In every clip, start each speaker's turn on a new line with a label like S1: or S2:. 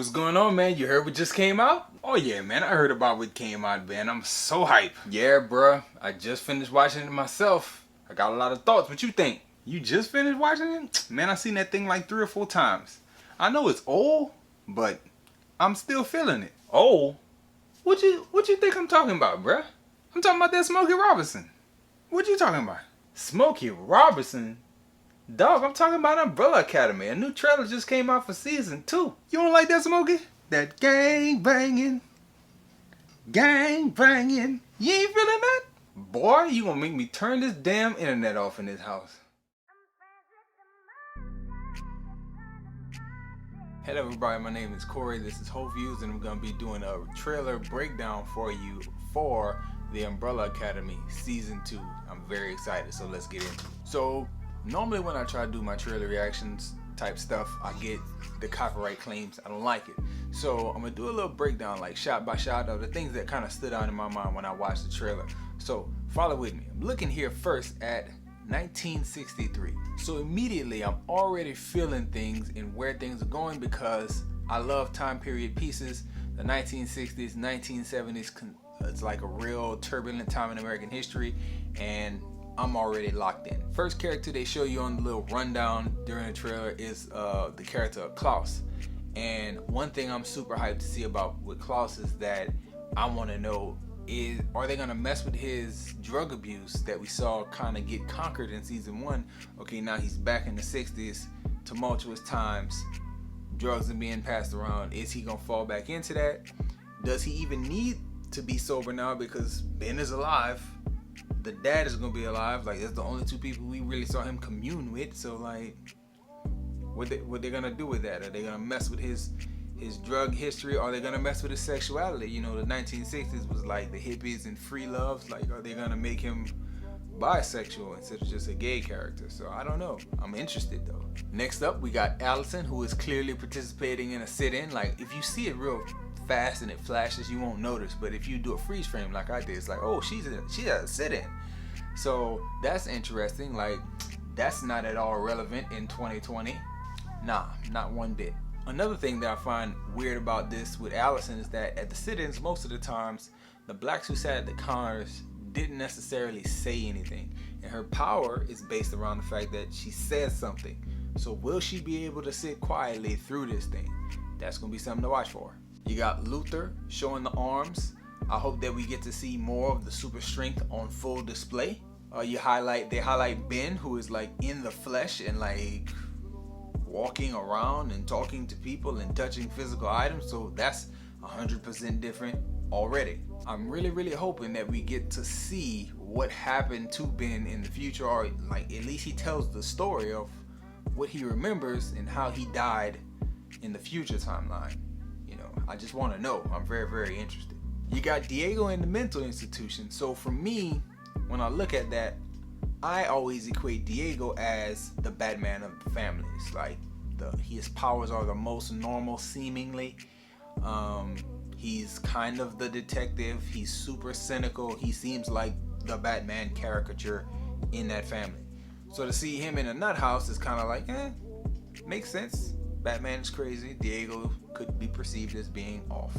S1: What's going on, man? You heard what just came out? Oh yeah, man, I heard about what came out, man. I'm so hyped. Yeah, bruh, I just finished watching it myself. I got a lot of thoughts. What you think? You just finished watching it? Man, I seen that thing like 3 or 4 times. I know it's old, but I'm still feeling it. Old? What you think I'm talking about, bruh? I'm talking about that Smokey Robinson. What you talking about? Smokey Robinson? Dog, I'm talking about Umbrella Academy. A new trailer just came out for season 2. You don't like that, Smokey? That gang banging. Gang banging. You ain't feeling that? Boy, you gonna make me turn this damn internet off in this house. Hello everybody, my name is Corey. This is Whole Views and I'm gonna be doing a trailer breakdown for you for the Umbrella Academy season 2. I'm very excited, so let's get into it. So normally when I try to do my trailer reactions type stuff, I get the copyright claims. I don't like it. So I'm gonna do a little breakdown, like shot by shot, of the things that kind of stood out in my mind when I watched the trailer. So follow with me. I'm looking here first at 1963. So immediately I'm already feeling things and where things are going because I love time period pieces. The 1960s, 1970s, it's like a real turbulent time in American history, and I'm already locked in. First character they show you on the little rundown during the trailer is the character of KLAUS. And one thing I'm super hyped to see about with KLAUS is that I want to know is, are they gonna mess with his drug abuse that we saw kind of get conquered in season 1? Okay, now he's back in the 60s, tumultuous times, drugs are being passed around. Is he gonna fall back into that? Does he even need to be sober now because Ben is alive? The dad is gonna be alive. Like, that's the only 2 people we really saw him commune with. So like, what they gonna do with that? Are they gonna mess with his drug history? Are they gonna mess with his sexuality? You know, the 1960s was like the hippies and free loves. Like, are they gonna make him bisexual instead of just a gay character? So I don't know. I'm interested though. Next up, we got Allison, who is clearly participating in a sit-in. Like, if you see it real fast and it flashes, you won't notice, but if you do a freeze frame like I did, it's like, oh, she has a sit-in. So that's interesting. Like, that's not at all relevant in 2020. Nah, not one bit. Another thing that I find weird about this with Allison is that at the sit-ins, most of the times the blacks who sat at the counters didn't necessarily say anything, and her power is based around the fact that she says something. So will she be able to sit quietly through this thing? That's gonna be something to watch for. You got Luther showing the arms. I hope that we get to see more of the super strength on full display. They highlight Ben, who is like in the flesh and like walking around and talking to people and touching physical items. So that's 100% different already. I'm really hoping that we get to see what happened to Ben in the future, or like at least he tells the story of what he remembers and how he died in the future timeline. You know, I just want to know. I'm very interested. You got Diego in the mental institution. So for me, when I look at that, I always equate Diego as the Batman of the family. It's like his powers are the most normal seemingly. He's kind of the detective. He's super cynical. He seems like the Batman caricature in that family. So to see him in a nut house is kind of like, makes sense. Batman is crazy. Diego could be perceived as being off.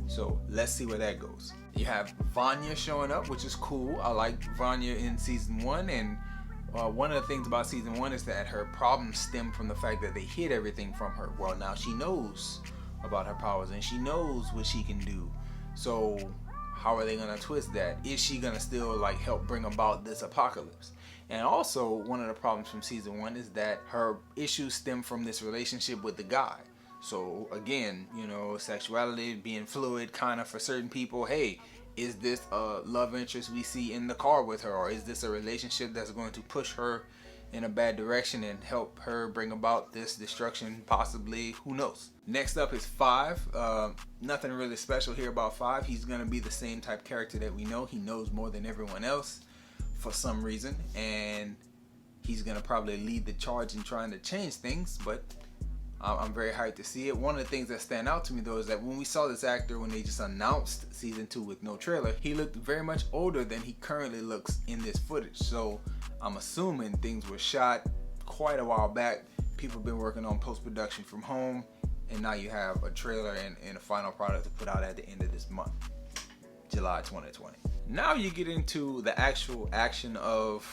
S1: So let's see where that goes. You have VANYA showing up, which is cool. I like VANYA in season 1, and one of the things about season 1 is that her problems stem from the fact that they hid everything from her. Well, now she knows about her powers and she knows what she can do. So how are they gonna twist that? Is she gonna still like help bring about this apocalypse? And also, one of the problems from season 1 is that her issues stem from this relationship with the guy. So again, you know, sexuality being fluid kind of for certain people. Hey, is this a love interest we see in the car with her, or is this a relationship that's going to push her in a bad direction and help her bring about this destruction possibly? Who knows? Next up is 5. Nothing really special here about 5. He's gonna be the same type character that we know. He knows more than everyone else for some reason, and he's gonna probably lead the charge in trying to change things, but I'm very hyped to see it. One of the things that stand out to me though is that when we saw this actor, when they just announced season 2 with no trailer, he looked very much older than he currently looks in this footage. So I'm assuming things were shot quite a while back. People have been working on post-production from home, and now you have a trailer and a final product to put out at the end of this month, July 2020. Now you get into the actual action of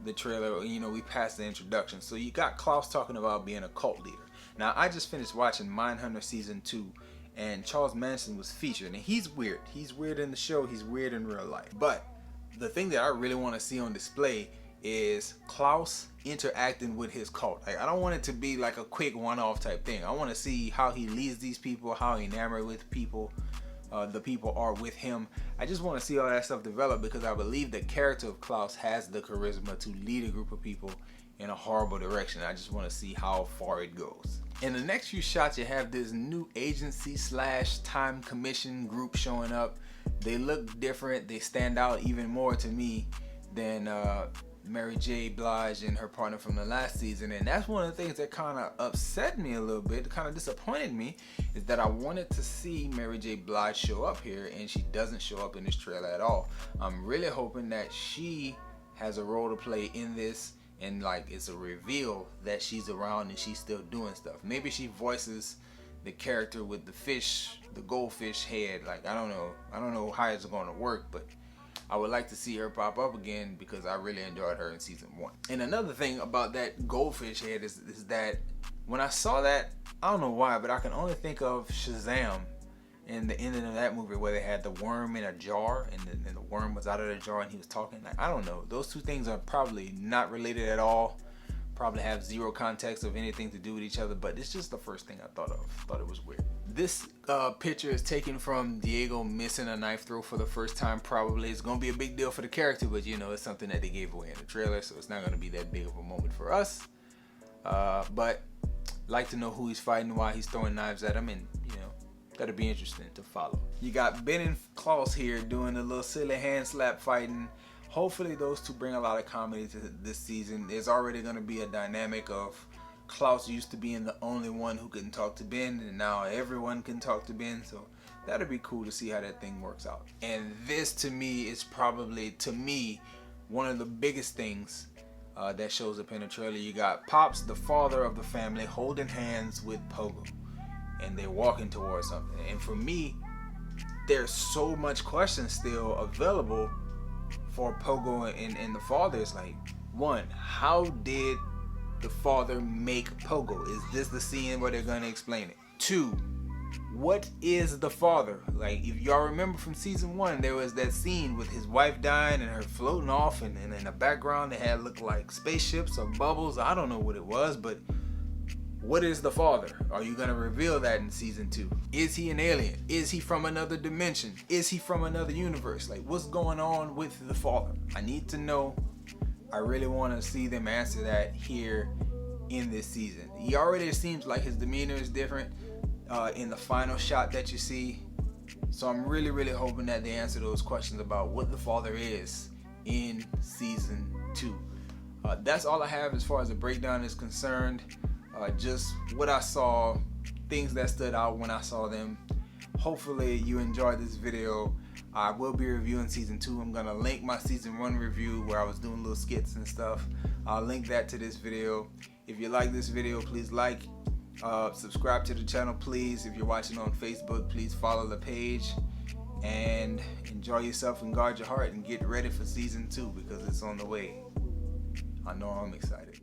S1: the trailer. You know, we passed the introduction. So you got KLAUS talking about being a cult leader. Now, I just finished watching Mindhunter Season 2, and Charles Manson was featured, and he's weird. He's weird in the show, he's weird in real life. But the thing that I really want to see on display is KLAUS interacting with his cult. Like, I don't want it to be like a quick one-off type thing. I want to see how he leads these people, how he enamored with people, the people are with him. I just want to see all that stuff develop, because I believe the character of KLAUS has the charisma to lead a group of people in a horrible direction. I just want to see how far it goes. In the next few shots, you have this new agency / time commission group showing up. They look different. They stand out even more to me than Mary J. Blige and her partner from the last season. And that's one of the things that kind of upset me a little bit, kind of disappointed me, is that I wanted to see Mary J. Blige show up here, and she doesn't show up in this trailer at all. I'm really hoping that she has a role to play in this, and like it's a reveal that she's around and she's still doing stuff. Maybe she voices the character with the fish, the goldfish head. Like, I don't know how it's going to work, but I would like to see her pop up again, because I really enjoyed her in season 1. And another thing about that goldfish head is that when I saw that, I don't know why, but I can only think of Shazam in the ending of that movie, where they had the worm in a jar, and the worm was out of the jar and he was talking. Like, I don't know, those two things are probably not related at all, probably have zero context of anything to do with each other, but it's just the first thing I thought of. Thought it was weird. This picture is taken from Diego missing a knife throw for the first time. Probably it's gonna be a big deal for the character, but you know, it's something that they gave away in the trailer, so it's not gonna be that big of a moment for us. But like to know who he's fighting, why he's throwing knives at him, and you know, that'll be interesting to follow. You got Ben and KLAUS here doing a little silly hand slap fighting. Hopefully those two bring a lot of comedy to this season. There's already going to be a dynamic of KLAUS used to being the only one who couldn't talk to Ben, and now everyone can talk to Ben, so that'll be cool to see how that thing works out. And this, to me, is probably, to me, one of the biggest things that shows up in the trailer. You got Pops, the father of the family, holding hands with Pogo, and they're walking towards something. And for me, there's so much question still available for Pogo and the father. Is like, one, how did the father make Pogo? Is this the scene where they're gonna explain it? Two, what is the father? Like, if y'all remember from season 1, there was that scene with his wife dying and her floating off, and in the background they had looked like spaceships or bubbles. I don't know what it was, but what is the father? Are you gonna reveal that in season 2? Is he an alien? Is he from another dimension? Is he from another universe? Like, what's going on with the father? I need to know. I really want to see them answer that here in this season. He already seems like his demeanor is different in the final shot that you see. So I'm really hoping that they answer those questions about what the father is in season 2. That's all I have as far as the breakdown is concerned. Just what I saw, things that stood out when I saw them. Hopefully you enjoyed this video. I will be reviewing season 2. I'm gonna link my season 1 review where I was doing little skits and stuff. I'll link that to this video. If you like this video, please like, subscribe to the channel, please. If you're watching on Facebook, please follow the page, and enjoy yourself and guard your heart, and get ready for season 2, because it's on the way. I know I'm excited.